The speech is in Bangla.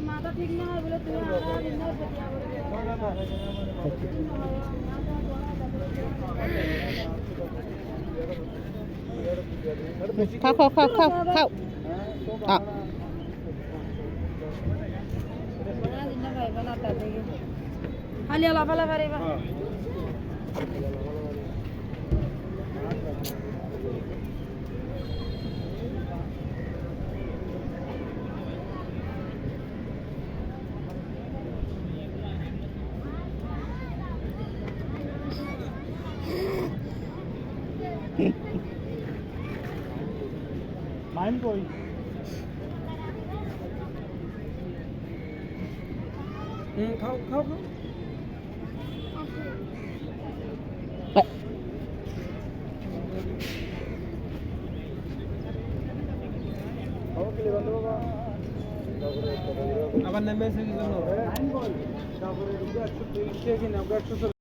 মাথা ঠিক না হয় বলে তুমি আমরা দিনদার পেটিয়া করে খাও খাও খাও খাও খাও খালি লাফালা পারিবা মাইন কই খাও খাও খাও আবার নেমে এসে কি জন্য তারপরে 130 কিনা 130